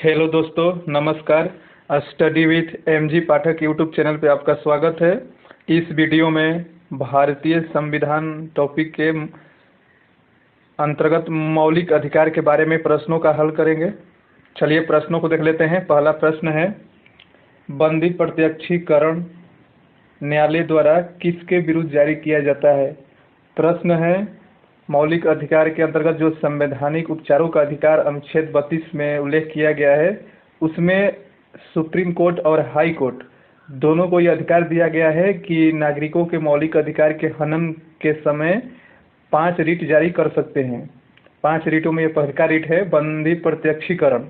Hello दोस्तों, नमस्कार। Study with MG Pathak YouTube channel पे आपका स्वागत है। इस वीडियो में भारतीय संविधान टॉपिक के अंतर्गत मौलिक अधिकार के बारे में प्रश्नों का हल करेंगे। चलिए प्रश्नों को देख लेते हैं। पहला प्रश्न है, बंदी प्रत्यक्षीकरण न्यायालय द्वारा किसके विरुद्ध जारी किया जाता है। प्रश्न है, मौलिक अधिकार के अंतर्गत जो संवैधानिक उपचारों का अधिकार अनुच्छेद 32 में उल्लेख किया गया है, उसमें सुप्रीम कोर्ट और हाई कोर्ट दोनों को यह अधिकार दिया गया है कि नागरिकों के मौलिक अधिकार के हनन के समय 5 रिट जारी कर सकते हैं। 5 रिटों में यह पहला रिट है बंदी प्रत्यक्षीकरण।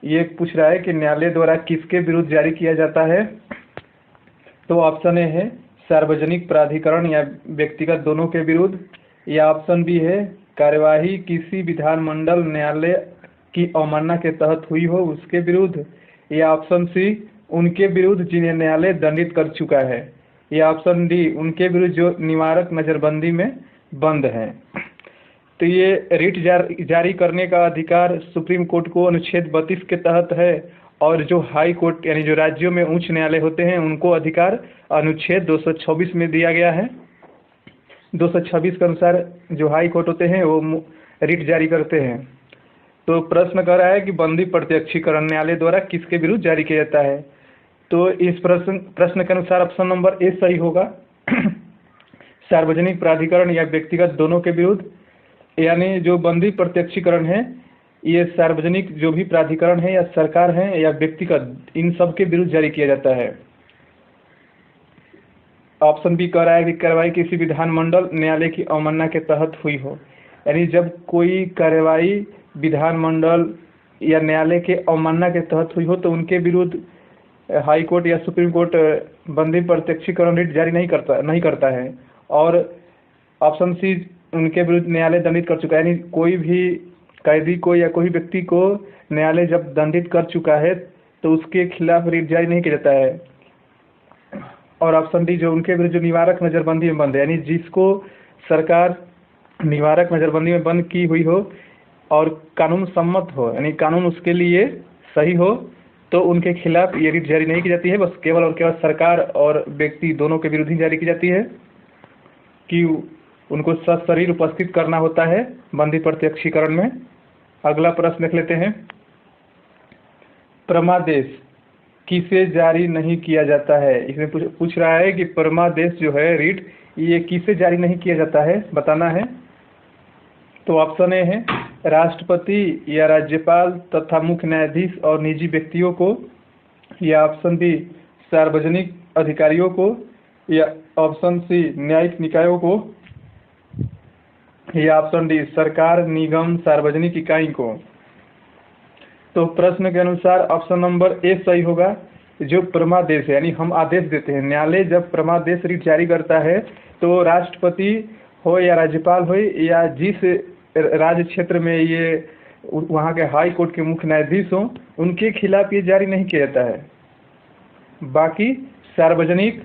ये पूछ रहा है कि न्यायालय द्वारा किसके विरुद्ध जारी किया जाता है। तो ऑप्शन ए है सार्वजनिक प्राधिकरण या व्यक्तिगत दोनों के विरुद्ध, या ऑप्शन बी है कार्यवाही किसी विधानमंडल न्यायालय की अवमानना के तहत हुई हो उसके विरुद्ध, या ऑप्शन सी उनके विरुद्ध जिन्हें न्यायालय दंडित कर चुका है, या ऑप्शन डी उनके विरुद्ध जो निवारक नज़रबंदी में बंद हैं। तो ये रिट जारी करने का अधिकार सुप्रीम कोर्ट को अनुच्छेद 32 के तहत है, और जो हाई कोर्ट यानी जो राज्यों में उच्च न्यायालय होते हैं उनको अधिकार अनुच्छेद 226 में दिया गया है। 226 के अनुसार जो हाई कोर्ट होते हैं वो रिट जारी करते हैं। तो प्रश्न कर रहा है कि बंदी प्रत्यक्षीकरण न्यायालय द्वारा किसके विरुद्ध जारी किया जाता है। तो इस प्रश्न के अनुसार ऑप्शन नंबर ए सही होगा सार्वजनिक प्राधिकरण या व्यक्तिगत दोनों के विरुद्ध, यानी जो बंदी प्रत्यक्षीकरण है ये सार्वजनिक जो भी प्राधिकरण है या सरकार है या व्यक्तिगत, इन सब के विरुद्ध जारी किया जाता है। ऑप्शन बी कह रहा है कि कार्रवाई किसी विधानमंडल न्यायालय की अवमानना के तहत हुई हो, यानी जब कोई कार्रवाई विधानमंडल या न्यायालय के अवमानना के तहत हुई हो तो उनके विरुद्ध हाई कोर्ट या सुप्रीम कोर्ट बंदी प्रत्यक्षीकरण रिट जारी नहीं करता है। और ऑप्शन सी उनके विरुद्ध न्यायालय दंडित कर चुका है, यानी कोई भी कैदी को या कोई व्यक्ति को न्यायालय जब दंडित कर चुका है तो उसके खिलाफ रिट जारी नहीं किया जाता है। और ऑप्शन डी जो उनके विरुद्ध जो निवारक नज़रबंदी में बंद है, यानी जिसको सरकार निवारक नज़रबंदी में बंद की हुई हो और कानून सम्मत हो, यानी कानून उसके लिए सही हो, तो उनके खिलाफ ये रिट जारी नहीं की जाती है। बस केवल और केवल सरकार और व्यक्ति दोनों के विरुद्ध ही जारी की जाती है कि उनको सशरीर उपस्थित करना होता है बंदी प्रत्यक्षीकरण में। अगला प्रश्न देख लेते हैं, परमादेश किसे जारी नहीं किया जाता है। इसमें पूछ रहा है कि परमादेश जो है रिट ये किसे जारी नहीं किया जाता है, बताना है। तो ऑप्शन ए है राष्ट्रपति या राज्यपाल तथा मुख्य न्यायाधीश और निजी व्यक्तियों को, या ऑप्शन बी सार्वजनिक अधिकारियों को, या ऑप्शन सी न्यायिक निकायों को, या ऑप्शन डी सरकार निगम सार्वजनिक इकाई को। तो प्रश्न के अनुसार ऑप्शन नंबर ए सही होगा। जो परमादेश है यानी हम आदेश देते हैं, न्यायालय जब परमादेश रिट जारी करता है तो राष्ट्रपति हो या राज्यपाल हो या जिस राज्य क्षेत्र में ये वहाँ के हाई कोर्ट के मुख्य न्यायाधीश हों उनके खिलाफ ये जारी नहीं किया जाता है। बाकी सार्वजनिक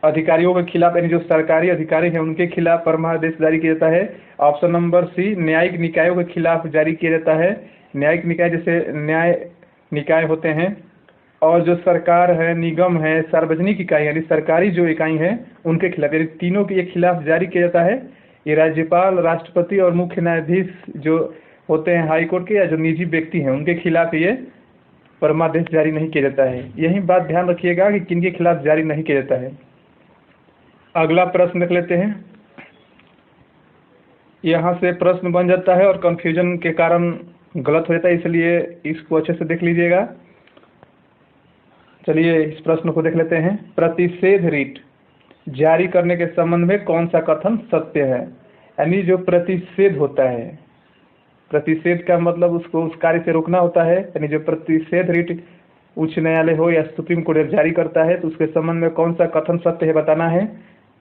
अधिकारियों के खिलाफ यानी जो सरकारी अधिकारी हैं उनके खिलाफ परमादेश जारी किया जाता है। ऑप्शन नंबर सी न्यायिक निकायों के खिलाफ जारी किया जाता है। न्यायिक निकाय जैसे न्याय निकाय होते हैं, और जो सरकार है, निगम है, सार्वजनिक इकाई यानी सरकारी जो इकाई है उनके खिलाफ, यानी तीनों के खिलाफ जारी किया जाता है। ये राज्यपाल, राष्ट्रपति और मुख्य न्यायाधीश जो होते हैं हाई कोर्ट के या जो निजी व्यक्ति हैं उनके खिलाफ ये परमादेश जारी नहीं किया जाता है। यही बात ध्यान रखिएगा कि किन के खिलाफ जारी नहीं किया जाता है। अगला प्रश्न देख लेते हैं। यहाँ से प्रश्न बन जाता है और कंफ्यूजन के कारण गलत हो जाता है, इसलिए इसको अच्छे से देख लीजिएगा। चलिए इस प्रश्न को देख लेते हैं। प्रतिषेध रिट जारी करने के संबंध में कौन सा कथन सत्य है। यानी जो प्रतिषेध होता है, प्रतिषेध का मतलब उसको उस कार्य से रोकना होता है, यानी जो प्रतिषेध रिट उच्च न्यायालय हो या सुप्रीम कोर्ट जारी करता है तो उसके संबंध में कौन सा कथन सत्य है बताना है।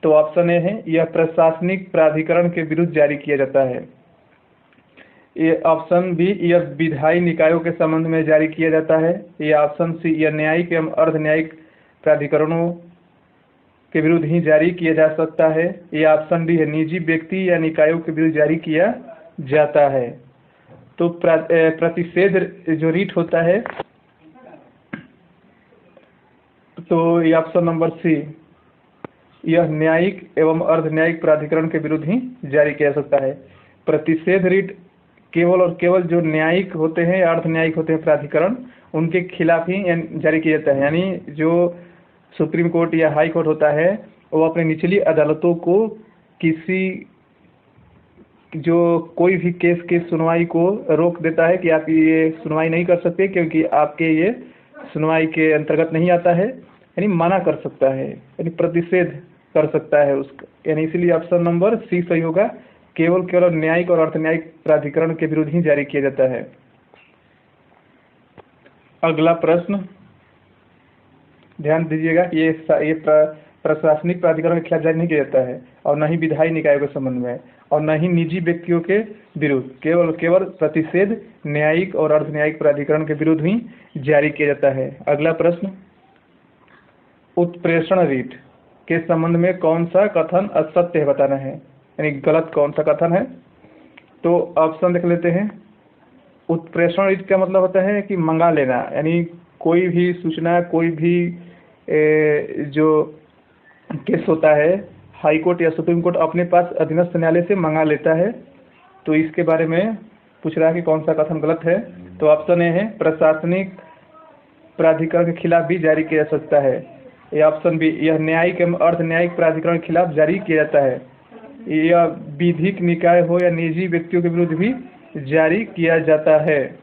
तो ऑप्शन ए है यह प्रशासनिक प्राधिकरण के विरुद्ध जारी किया जाता है। ये ऑप्शन बी यह विधायी निकायों के संबंध में जारी किया जाता है। ये ऑप्शन सी यह न्यायिक एवं अर्ध न्यायिक प्राधिकरणों के विरुद्ध ही जारी किया जा सकता है। ये ऑप्शन डी है निजी व्यक्ति या निकायों के विरुद्ध जारी किया जाता है। तो प्रतिषेध जो रीट होता है, तो ये ऑप्शन नंबर सी, यह न्यायिक एवं अर्ध न्यायिक प्राधिकरण के विरुद्ध ही जारी किया जा सकता है। प्रतिषेध रीट केवल और केवल जो न्यायिक होते हैं या अर्ध न्यायिक होते हैं प्राधिकरण, उनके खिलाफ ही जारी किया जाता है। यानी जो सुप्रीम कोर्ट या हाई कोर्ट होता है वो अपने निचली अदालतों को किसी जो कोई भी केस की सुनवाई को रोक देता है कि आप ये सुनवाई नहीं कर सकते क्योंकि आपके ये सुनवाई के अंतर्गत नहीं आता है, यानी मना कर सकता है, यानी प्रतिषेध कर सकता है उसका। यानी इसलिए ऑप्शन नंबर सी सही होगा, केवल न्यायिक और अर्ध न्यायिक प्राधिकरण के विरुद्ध ही जारी किया जाता है। अगला प्रश्न ध्यान दीजिएगा कि ये प्रशासनिक प्राधिकरण के खिलाफ जारी नहीं किया जाता है और न ही विधायी निकायों के संबंध में और न ही निजी व्यक्तियों के विरुद्ध, केवल प्रतिषेध न्यायिक और अर्ध न्यायिक प्राधिकरण के विरुद्ध ही जारी किया जाता है। अगला प्रश्न, उत्प्रेषण रीट के संबंध में कौन सा कथन असत्य है बताना है, यानी गलत कौन सा कथन है। तो ऑप्शन देख लेते हैं। उत्प्रेषण रीट का मतलब होता है कि मंगा लेना, यानी कोई भी सूचना, कोई भी जो केस होता है हाई कोर्ट या सुप्रीम कोर्ट अपने पास अधीनस्थ न्यायालय से मंगा लेता है। तो इसके बारे में पूछ रहा है कि कौन सा कथन गलत है। तो ऑप्शन ए है, प्रशासनिक प्राधिकरण के खिलाफ भी जारी किया जा सकता है। या ऑप्शन बी, यह न्यायिक एवं अर्ध न्यायिक प्राधिकरण के खिलाफ जारी किया जाता है। यह विधिक निकाय हो या निजी व्यक्तियों के विरुद्ध भी जारी किया जाता है।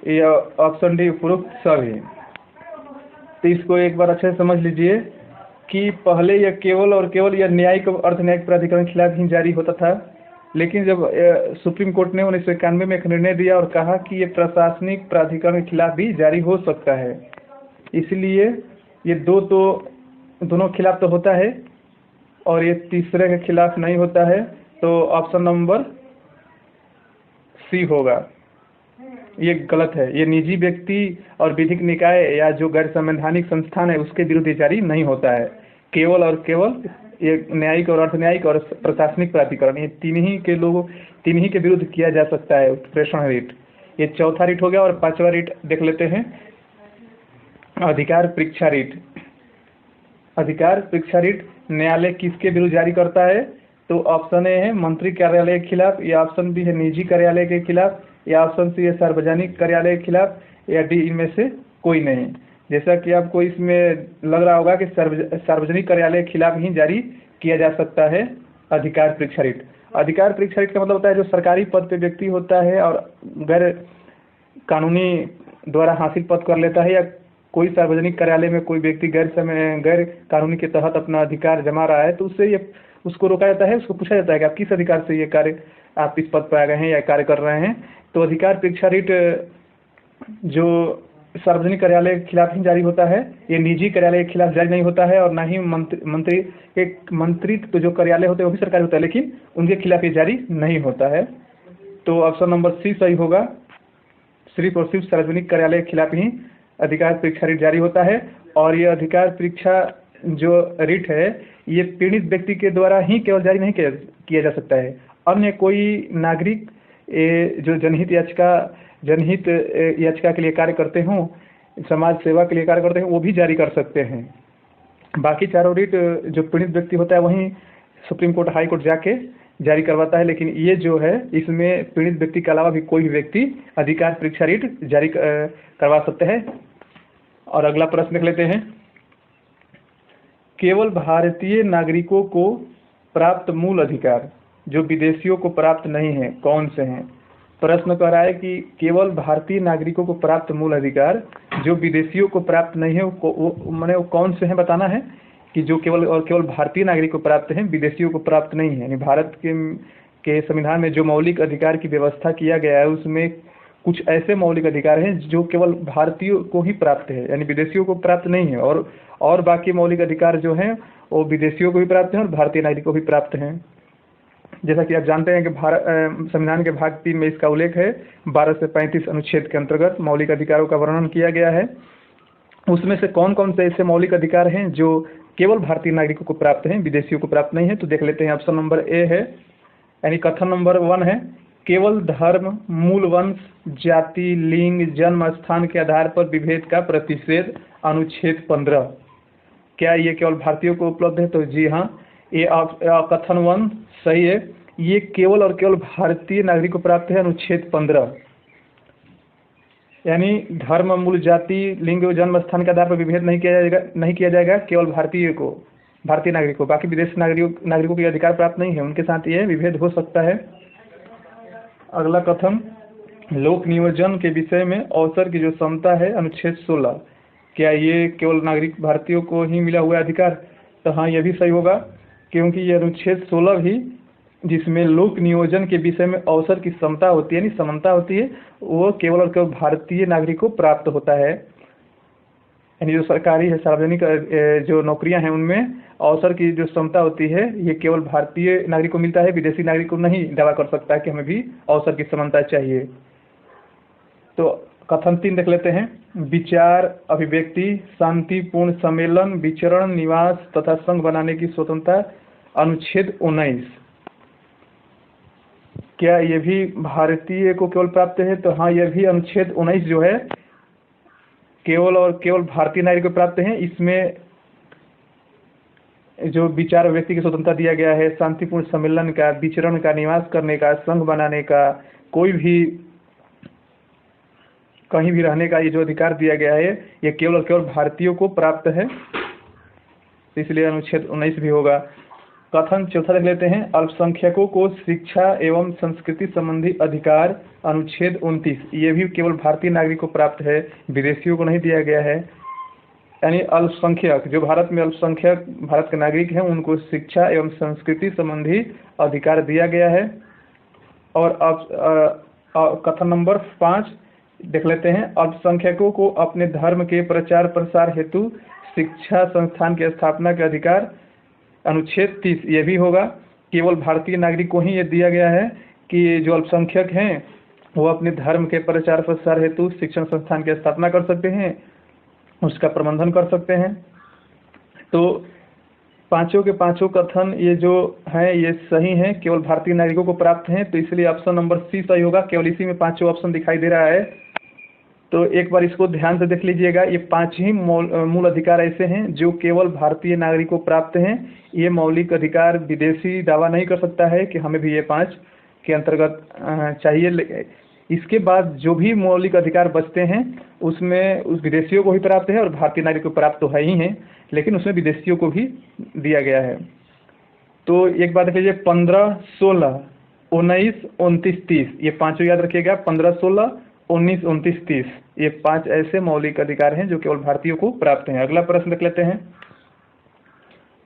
यह ऑप्शन डी उपरोक्त सभी। तो इसको एक बार अच्छे से समझ लीजिए कि पहले यह केवल यह न्यायिक और अर्ध न्यायिक प्राधिकरण के खिलाफ ही जारी होता था, लेकिन जब सुप्रीम कोर्ट ने 1991 में एक निर्णय दिया और कहा कि ये प्रशासनिक प्राधिकरण के खिलाफ भी जारी हो सकता है, इसलिए ये दोनों खिलाफ तो होता है और ये तीसरे के खिलाफ नहीं होता है। तो ऑप्शन नंबर सी होगा, ये गलत है। ये निजी व्यक्ति और विधिक निकाय या जो गैर संवैधानिक संस्थान है उसके विरुद्ध जारी नहीं होता है। केवल और केवल ये न्यायिक और अर्ध न्यायिक और प्रशासनिक प्राधिकरण, ये तीन ही के विरुद्ध किया जा सकता है उत्प्रेषण रीट। ये चौथा रीट हो गया। और पांचवा रीट देख लेते हैं, अधिकार परीक्षा रीट। अधिकार परीक्षा रीट न्यायालय किसके विरुद्ध जारी करता है। तो ऑप्शन ए है मंत्री कार्यालय के खिलाफ, या ऑप्शन बी है निजी कार्यालय के खिलाफ, या ऑप्शन सी है सार्वजनिक कार्यालय के खिलाफ, या डी इनमें से कोई नहीं। जैसा कि आपको इसमें लग रहा होगा कि सार्वजनिक कार्यालय के खिलाफ ही जारी किया जा सकता है अधिकार परीक्षा रीट। अधिकार परीक्षा रीट का मतलब होता है जो सरकारी पद पे व्यक्ति होता है और गैर कानूनी द्वारा हासिल पद कर लेता है, या कोई सार्वजनिक कार्यालय में कोई व्यक्ति गैर कानूनी के तहत अपना अधिकार जमा रहा है, तो उसको रोका जाता है। उसको पूछा जाता है कि आप किस अधिकार से ये कार्य, आप इस पद पर आ गए हैं या कार्य कर रहे हैं। तो अधिकार परीक्षा रीट जो सार्वजनिक कार्यालय के खिलाफ ही जारी होता है, ये निजी कार्यालय के खिलाफ जारी नहीं होता है। और ना ही मंत्रित्व जो कार्यालय होते हैं वो भी सरकारी होता है, लेकिन उनके खिलाफ ये जारी नहीं होता है। तो ऑप्शन नंबर सी सही होगा, सिर्फ और सिर्फ सार्वजनिक कार्यालय के खिलाफ ही अधिकार परीक्षा रीट जारी होता है। और ये अधिकार परीक्षा जो रीट है ये पीड़ित व्यक्ति के द्वारा ही केवल जारी नहीं किया जा सकता है, अन्य कोई नागरिक जो जनहित याचिका के लिए कार्य करते हों, समाज सेवा के लिए कार्य करते हैं, वो भी जारी कर सकते हैं। बाकी चारों रीट जो पीड़ित व्यक्ति होता है वहीं सुप्रीम कोर्ट हाई कोर्ट जाके जारी करवाता है, लेकिन ये जो है इसमें पीड़ित व्यक्ति के अलावा भी कोई भी व्यक्ति अधिकार परीक्षा रीट जारी करवा सकते हैं। और अगला प्रश्न देख लेते हैं, केवल भारतीय नागरिकों को प्राप्त मूल अधिकार जो विदेशियों को प्राप्त नहीं है कौन से हैं। प्रश्न कह रहा है कि केवल भारतीय नागरिकों को प्राप्त मूल अधिकार जो विदेशियों को प्राप्त नहीं है वो कौन से हैं बताना है, कि जो केवल भारतीय नागरिक को प्राप्त हैं, विदेशियों को प्राप्त नहीं है। यानी भारत के संविधान में जो मौलिक अधिकार की व्यवस्था किया गया है उसमें कुछ ऐसे मौलिक अधिकार हैं जो केवल भारतीयों को ही प्राप्त है, यानी विदेशियों को प्राप्त नहीं है। और बाकी मौलिक अधिकार जो हैं वो विदेशियों को भी प्राप्त हैं और भारतीय नागरिकों को भी प्राप्त हैं। जैसा कि आप जानते हैं कि संविधान के भाग 3 में इसका उल्लेख है, 12 से 35 अनुच्छेद के अंतर्गत मौलिक अधिकारों का वर्णन किया गया है। उसमें से कौन कौन से ऐसे मौलिक अधिकार हैं जो केवल भारतीय नागरिकों को प्राप्त हैं, विदेशियों को प्राप्त नहीं है। तो देख लेते हैं, ऑप्शन नंबर ए है, यानी कथन नंबर 1 है केवल धर्म, मूल वंश, जाति, लिंग, जन्म स्थान के आधार पर विभेद का प्रतिषेध, अनुच्छेद 15। क्या ये केवल भारतीयों को उपलब्ध है? तो जी हाँ, ये कथन 1 सही है। ये केवल और केवल भारतीय नागरिक को प्राप्त है, अनुच्छेद 15। यानी धर्म, मूल, जाति, लिंग, जन्म स्थान के आधार पर विभेद नहीं किया जाएगा केवल भारतीय नागरिक को। बाकी विदेशी नागरिकों के अधिकार प्राप्त नहीं है, उनके साथ ये विभेद हो सकता है। अगला कथन, लोक नियोजन के विषय में अवसर की जो समता है, अनुच्छेद 16। क्या ये केवल नागरिक भारतीयों को ही मिला हुआ अधिकार? तो हाँ, यह भी सही होगा, क्योंकि ये अनुच्छेद 16 भी जिसमें लोक नियोजन के विषय में अवसर की समता होती है, यानी समानता होती है, वो केवल और केवल भारतीय नागरिक को प्राप्त होता है। यानी जो सरकारी है, सार्वजनिक जो नौकरियां हैं, उनमें अवसर की जो समता होती है, ये केवल भारतीय नागरिक को मिलता है, विदेशी नागरिक को नहीं दावा कर सकता है कि हमें भी अवसर की समानता चाहिए। तो कथन 3 देख लेते हैं। विचार, अभिव्यक्ति, शांतिपूर्ण सम्मेलन, विचरण, निवास तथा संघ बनाने की स्वतंत्रता, अनुच्छेद 19। क्या ये भी भारतीय को केवल प्राप्त है? तो हाँ, यह भी अनुच्छेद 19 जो है केवल और केवल भारतीय नागरिक को प्राप्त है। इसमें जो विचार व्यक्ति की स्वतंत्रता दिया गया है, शांतिपूर्ण सम्मेलन का, विचरण का, निवास करने का, संघ बनाने का, कोई भी कहीं भी रहने का ये जो अधिकार दिया गया है, ये केवल और केवल भारतीयों को प्राप्त है, इसलिए अनुच्छेद 19 भी होगा। कथन 4 देख लेते हैं। अल्पसंख्यकों को शिक्षा एवं संस्कृति संबंधी अधिकार, अनुच्छेद 29। ये भी केवल भारतीय नागरिक को प्राप्त है, विदेशियों को नहीं दिया गया है। यानी अल्पसंख्यक, जो भारत में अल्पसंख्यक भारत के नागरिक हैं, उनको शिक्षा एवं संस्कृति संबंधी अधिकार दिया गया है। और अब कथन नंबर 5 देख लेते हैं। अल्पसंख्यकों को अपने धर्म के प्रचार प्रसार हेतु शिक्षा संस्थान की स्थापना के अधिकार, अनुच्छेद 30। ये भी होगा, केवल भारतीय नागरिक को ही ये दिया गया है कि जो अल्पसंख्यक हैं वो अपने धर्म के प्रचार प्रसार हेतु शिक्षण संस्थान की स्थापना कर सकते हैं, उसका प्रबंधन कर सकते हैं। तो पांचों के पांचों कथन ये जो हैं ये सही हैं, केवल भारतीय नागरिकों को प्राप्त हैं, तो इसलिए ऑप्शन नंबर सी सही होगा। केवल इसी में पांचों ऑप्शन दिखाई दे रहा है, तो एक बार इसको ध्यान से देख लीजिएगा। ये 5 ही मूल अधिकार ऐसे हैं जो केवल भारतीय नागरिक को प्राप्त हैं। ये मौलिक अधिकार विदेशी दावा नहीं कर सकता है कि हमें भी ये 5 के अंतर्गत चाहिए। इसके बाद जो भी मौलिक अधिकार बचते हैं उसमें उस विदेशियों को भी प्राप्त है और भारतीय नागरिक को प्राप्त तो है ही है, लेकिन उसमें विदेशियों को भी दिया गया है। तो एक बात देख लीजिए, 15, 16, 19, 29, 30, ये पांचों याद रखिएगा। 15, 16, 19, 29, 30, ये 5 ऐसे मौलिक अधिकार हैं जो केवल भारतीयों को प्राप्त हैं। अगला प्रश्न देख लेते हैं।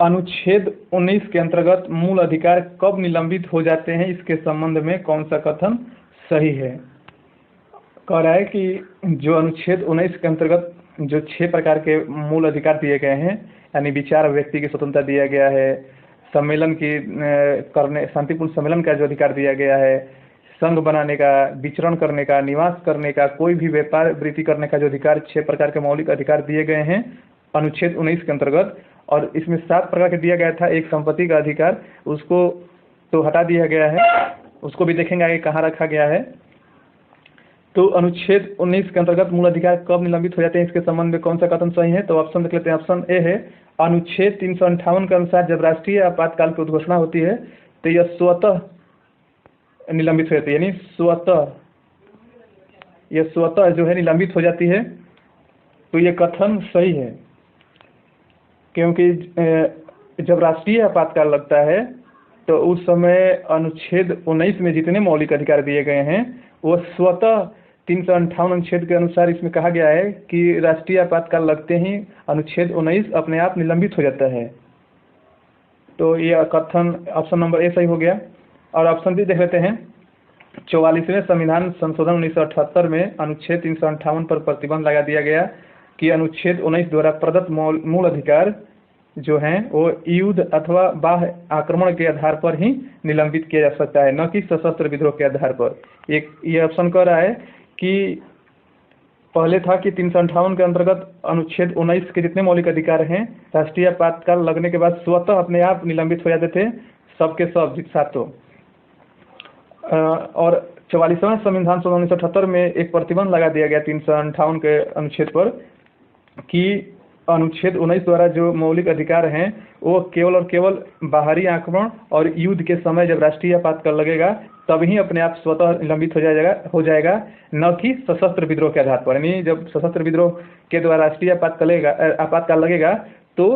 अनुच्छेद 19 के अंतर्गत मूल अधिकार कब निलंबित हो जाते हैं, इसके संबंध में कौन सा कथन सही है? कह रहा है कि जो अनुच्छेद 19 के अंतर्गत जो 6 प्रकार के मूल अधिकार दिए गए हैं, यानी विचार व्यक्ति की स्वतंत्रता दिया गया है, सम्मेलन की करने शांतिपूर्ण सम्मेलन का जो अधिकार दिया गया है, संघ बनाने का, विचरण करने का, निवास करने का, कोई भी व्यापार वृत्ति करने का जो अधिकार 6 प्रकार के मौलिक अधिकार दिए गए हैं अनुच्छेद 19 के अंतर्गत। और इसमें 7 प्रकार का दिया गया था एक संपत्ति का अधिकार, उसको तो हटा दिया गया है, उसको भी देखेंगे आगे कहाँ रखा गया है। तो अनुच्छेद 19 के अंतर्गत मूल अधिकार कब निलंबित हो जाते हैं, इसके संबंध में कौन सा कथन सही है? तो ऑप्शन देख लेते हैं। ऑप्शन ए है, अनुच्छेद 358 के अनुसार जब राष्ट्रीय आपातकाल की उद्घोषणा होती है तो यह स्वतः निलंबित हो जाती है, यानी स्वतः जो है निलंबित हो जाती है। तो ये कथन सही है, क्योंकि जब राष्ट्रीय आपातकाल लगता है तो उस समय अनुच्छेद 19 में जितने मौलिक अधिकार दिए गए हैं वो स्वतः 358 अनुच्छेद के अनुसार इसमें कहा गया है कि राष्ट्रीय आपातकाल लगते ही अनुच्छेद 19 अपने आप निलंबित हो जाता है। तो यह कथन ऑप्शन नंबर ए सही हो गया। और ऑप्शन बी देख लेते हैं। 44वें संविधान संशोधन 1978 में अनुच्छेद 358 पर प्रतिबंध लगा दिया गया कि अनुच्छेद 19 द्वारा प्रदत्त मूल अधिकार जो हैं वो युद्ध अथवा बाह्य आक्रमण के आधार पर ही निलंबित किया जा सकता है, न कि सशस्त्र विद्रोह के आधार पर। ये ऑप्शन कह रहा है कि पहले था कि 358 के अंतर्गत अनुच्छेद 19 के जितने मौलिक अधिकार हैं राष्ट्रीय आपातकाल लगने के बाद स्वतः अपने आप निलंबित हो जाते थे, सबके सब सातों। और 44वां संविधान संशोधन 1978 में एक प्रतिबंध लगा दिया गया 358 के अनुच्छेद पर कि अनुच्छेद 19 द्वारा जो मौलिक अधिकार हैं वो केवल और केवल बाहरी आक्रमण और युद्ध के समय जब राष्ट्रीय आपातकाल लगेगा तभी अपने आप स्वतः निलंबित हो जाएगा, न कि सशस्त्र विद्रोह के आधार पर। यानी जब सशस्त्र विद्रोह के द्वारा राष्ट्रीय आपातकाल लगेगा तो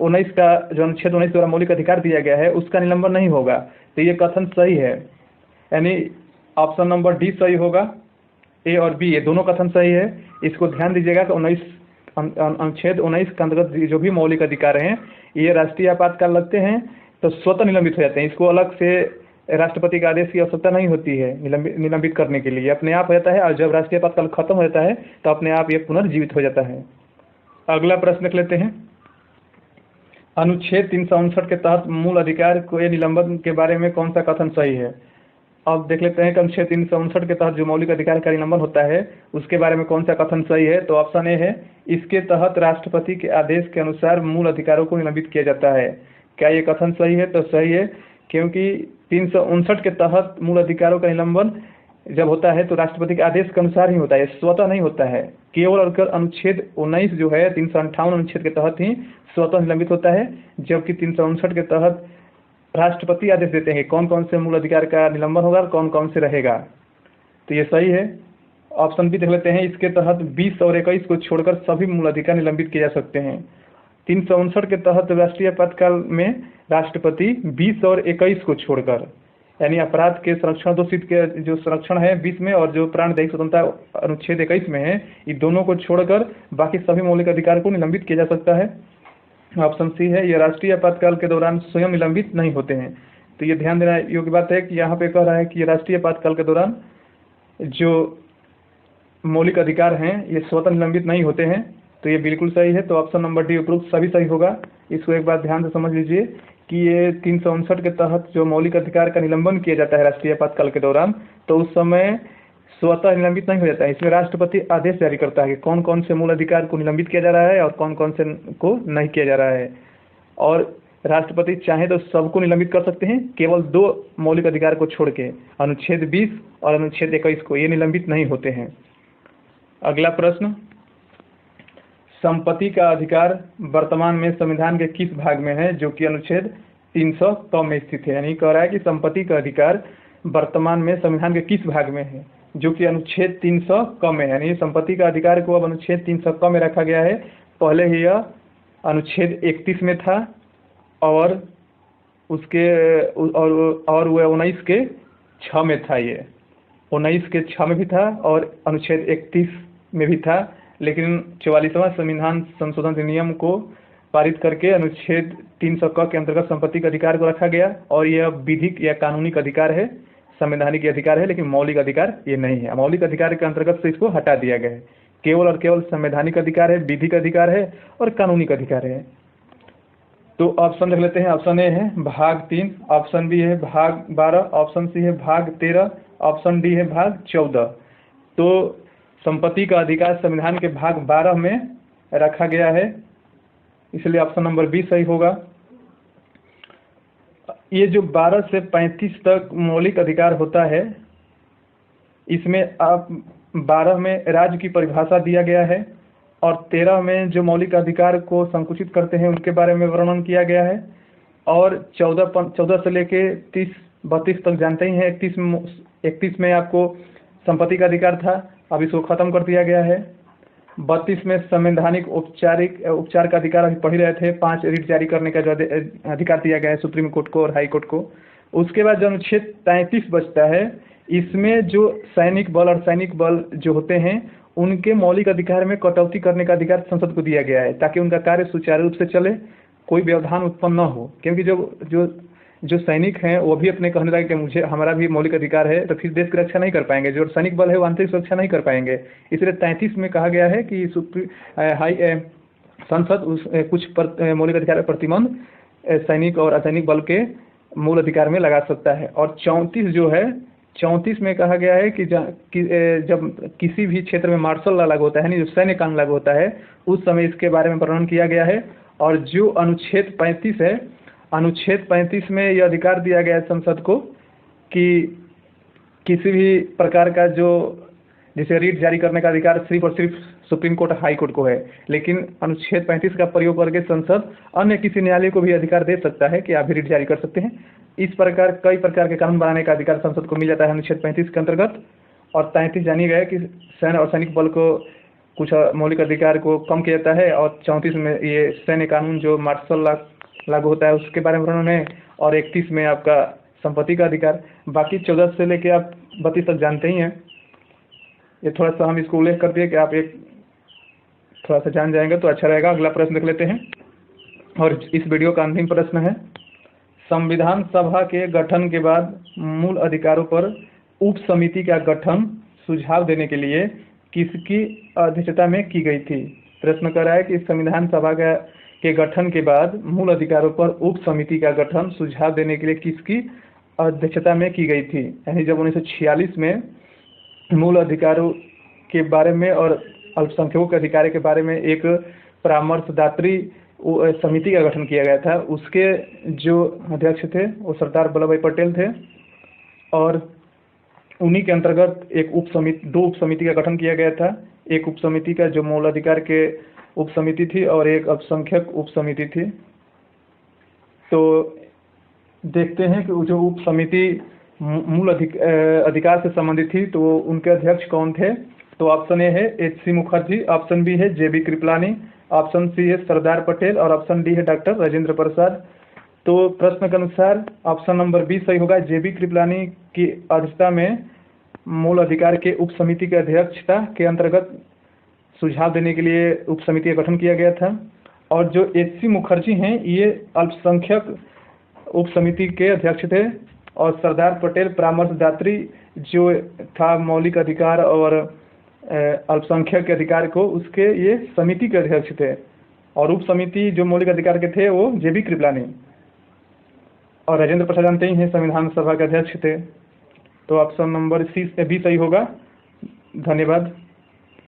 19 का जो अनुच्छेद 19 द्वारा मौलिक अधिकार दिया गया है उसका निलंबन नहीं होगा। तो ये कथन सही है, यानी ऑप्शन नंबर डी सही होगा। ए और बी ये दोनों कथन सही है। इसको ध्यान दीजिएगा कि अनुच्छेद 19 के अंतर्गत जो भी मौलिक अधिकार हैं ये राष्ट्रीय आपातकाल लगते हैं तो स्वतः निलंबित हो जाते हैं। इसको अलग से राष्ट्रपति के आदेश की आवश्यकता नहीं होती है निलंबित करने के लिए, अपने आप हो जाता है। और जब राष्ट्रीय आपातकाल खत्म हो जाता है तो अपने आप ये पुनर्जीवित हो जाता है। अगला प्रश्न देख लेते हैं। अनुच्छेद 359 के तहत मूल अधिकार के निलंबन के बारे में कौन सा कथन सही है? अब देख लेते हैं कि अनुच्छेद 359 के तहत जो मौलिक अधिकार का निलंबन होता है उसके बारे में कौन सा कथन सही है। तो ऑप्शन ए है, इसके तहत राष्ट्रपति के आदेश के अनुसार मूल अधिकारों को निलंबित किया जाता है। क्या ये कथन सही है? तो सही है, क्योंकि 359 के तहत मूल अधिकारों का निलंबन जब होता है तो राष्ट्रपति के आदेश के अनुसार ही होता है, स्वतः नहीं होता है। केवल और केवल अनुच्छेद 19 जो है 358 अनुच्छेद के तहत ही स्वतः निलंबित होता है, जबकि 359 के तहत राष्ट्रपति आदेश देते हैं कौन कौन से मूल अधिकार का निलंबन होगा और कौन कौन से रहेगा। तो ये सही है। ऑप्शन बी देख लेते हैं। इसके तहत 20 और 21 को छोड़कर सभी मूल अधिकार निलंबित किए जा सकते हैं। 359 के तहत राष्ट्रीय आपातकाल में राष्ट्रपति 20 और 21 को छोड़कर, यानी अपराध के संरक्षण दोषित के जो संरक्षण है 20 में और जो प्राणदायी स्वतंत्रता अनुच्छेद 21 में है, ये दोनों को छोड़कर बाकी सभी मौलिक अधिकार को निलंबित किया जा सकता है। ऑप्शन सी है, ये राष्ट्रीय आपातकाल के दौरान स्वयं निलंबित नहीं होते हैं। तो ये ध्यान देना योग्य बात है कि यहाँ पे कह रहा है कि ये राष्ट्रीय आपातकाल के दौरान जो मौलिक अधिकार हैं ये स्वतः निलंबित नहीं होते हैं। तो ये बिल्कुल सही है। तो ऑप्शन नंबर डी उपरोक्त सभी सही होगा। इसको एक बार ध्यान से समझ लीजिए कि ये 359 के तहत जो मौलिक अधिकार का निलंबन किया जाता है राष्ट्रीय आपातकाल के दौरान, तो उस समय स्वतः निलंबित नहीं हो जाता है। इसमें राष्ट्रपति आदेश जारी करता है कि कौन कौन से मूल अधिकार को निलंबित किया जा रहा है और कौन कौन से को नहीं किया जा रहा है। और राष्ट्रपति चाहे तो सबको निलंबित कर सकते हैं, केवल 2 मौलिक अधिकार को छोड़ के, अनुच्छेद 20 और अनुच्छेद 21 को, ये निलंबित नहीं होते हैं। अगला प्रश्न, संपत्ति का अधिकार वर्तमान में संविधान के किस भाग में है जो कि अनुच्छेद 300 में स्थित है? यानी कह रहा है कि संपत्ति का अधिकार वर्तमान में संविधान के किस भाग में है जो कि अनुच्छेद 300 में है। यानी संपत्ति का अधिकार को अब अनुच्छेद 300 में रखा गया है। पहले ही यह अनुच्छेद 31 में था और उसके और वह 19 के 6 में था। ये 19 के 6 में भी था और अनुच्छेद 31 में भी था, लेकिन 44वां संविधान संशोधन अधिनियम को पारित करके अनुच्छेद 300 के अंतर्गत संपत्ति के अधिकार को रखा गया। और यह विधिक या कानूनिक अधिकार है, संवैधानिक अधिकार है, लेकिन मौलिक अधिकार ये नहीं है। मौलिक अधिकार के अंतर्गत से इसको हटा दिया गया है। केवल और केवल संवैधानिक अधिकार है, विधिक अधिकार है और कानूनिक अधिकार है। तो ऑप्शन देख लेते हैं। ऑप्शन ए है भाग 3, ऑप्शन बी है भाग 12, ऑप्शन सी है भाग 13, ऑप्शन डी है भाग 14। तो संपत्ति का अधिकार संविधान के भाग 12 में रखा गया है, इसलिए ऑप्शन नंबर बी सही होगा। ये जो 12 से 35 तक मौलिक अधिकार होता है, इसमें आप 12 में राज्य की परिभाषा दिया गया है और 13 में जो मौलिक अधिकार को संकुचित करते हैं उनके बारे में वर्णन किया गया है। और 14 से लेके 30-32 तक जानते ही हैं। 31 में आपको संपत्ति का अधिकार था, अब इसको खत्म कर दिया गया है। 32 में संवैधानिक उपचार का अधिकार अभी पढ़ रहे थे, 5 रिट जारी करने का जो अधिकार दिया गया है सुप्रीम कोर्ट को और हाई कोर्ट को। उसके बाद जो अनुच्छेद 33 बचता है, इसमें जो सैनिक बल और सैनिक बल जो होते हैं उनके मौलिक अधिकार में कटौती करने का अधिकार संसद को दिया गया है, ताकि उनका कार्य सुचारू रूप से चले, कोई व्यवधान उत्पन्न न हो। क्योंकि जो सैनिक हैं वो भी अपने कहने लगे कि हमारा भी मौलिक अधिकार है, तो फिर देश की रक्षा नहीं कर पाएंगे। जो सैनिक बल है वो आंतरिक सुरक्षा नहीं कर पाएंगे। इसलिए 33 में कहा गया है कि संसद कुछ मौलिक अधिकार प्रतिबंध सैनिक और असैनिक बल के मूल अधिकार में लगा सकता है। और 34 जो है, 34 में कहा गया है कि जब किसी भी क्षेत्र में मार्शल लॉ लागू होता है, यानी जो सैन्य कानून लागू होता है, उस समय इसके बारे में वर्णन किया गया है। और जो अनुच्छेद 35 है, अनुच्छेद 35 में यह अधिकार दिया गया है संसद को कि किसी भी प्रकार का जो जैसे रीट जारी करने का अधिकार सिर्फ और सिर्फ सुप्रीम कोर्ट हाई कोर्ट को है, लेकिन अनुच्छेद 35 का प्रयोग करके संसद अन्य किसी न्यायालय को भी अधिकार दे सकता है कि आप भी रीट जारी कर सकते हैं। इस प्रकार कई प्रकार के कानून बनाने का अधिकार संसद को मिल जाता है अनुच्छेद 35 के अंतर्गत। और 33 जानी गया कि सैन्य और सैनिक बल को कुछ मौलिक अधिकार को कम किया जाता है। और 34 में ये सैन्य कानून जो मार्शल लॉ लागू होता है उसके बारे में वर्णन है। और 31 में आपका संपत्ति का अधिकार। बाकी 14 से लेके आप 32 तक जानते ही हैं। ये थोड़ा सा हम इसको उल्लेख कर दिए कि आप एक थोड़ा सा जान जाएंगे तो अच्छा रहेगा। अगला प्रश्न देख लेते हैं और इस वीडियो का अंतिम प्रश्न है, संविधान सभा के गठन के बाद मूल अधिकारों पर उप समिति का गठन सुझाव देने के लिए किसकी अध्यक्षता में की गई थी। प्रश्न कर रहा है कि संविधान सभा के गठन के बाद मूल अधिकारों पर उप समिति का गठन सुझाव देने के लिए किसकी अध्यक्षता में की गई थी। यानी जब 1946 में मूल अधिकारों के बारे में और अल्पसंख्यकों के अधिकार के बारे में एक परामर्शदात्री समिति का गठन किया गया था, उसके जो अध्यक्ष थे वो सरदार वल्लभ भाई पटेल थे। और उन्हीं के अंतर्गत दो उप समिति का गठन किया गया था। एक उप समिति का जो मूल अधिकार के उप समिति थी और एक अल्पसंख्यक उप समिति थी। तो देखते हैं कि जो उप समिति मूल अधिकार से संबंधित थी तो उनके अध्यक्ष कौन थे। तो ऑप्शन ए है एच.सी. मुखर्जी, ऑप्शन बी है जे.बी. कृपलानी, ऑप्शन सी है सरदार पटेल और ऑप्शन डी है डॉक्टर राजेंद्र प्रसाद। तो प्रश्न के अनुसार ऑप्शन नंबर बी सही होगा। जे.बी. कृपलानी की अध्यक्षता में मूल अधिकार के उप समिति के अध्यक्षता के अंतर्गत सुझाव देने के लिए उप समिति का गठन किया गया था। और जो एच.सी. मुखर्जी हैं ये अल्पसंख्यक उप समिति के अध्यक्ष थे। और सरदार पटेल परामर्शदात्री जो था मौलिक अधिकार और अल्पसंख्यक के अधिकार को उसके ये समिति के अध्यक्ष थे। और उप समिति जो मौलिक अधिकार के थे वो जे.बी. कृपलानी और राजेंद्र प्रसाद जानते ही हैं संविधान सभा के अध्यक्ष थे। तो ऑप्शन नंबर सी बी सही होगा। धन्यवाद।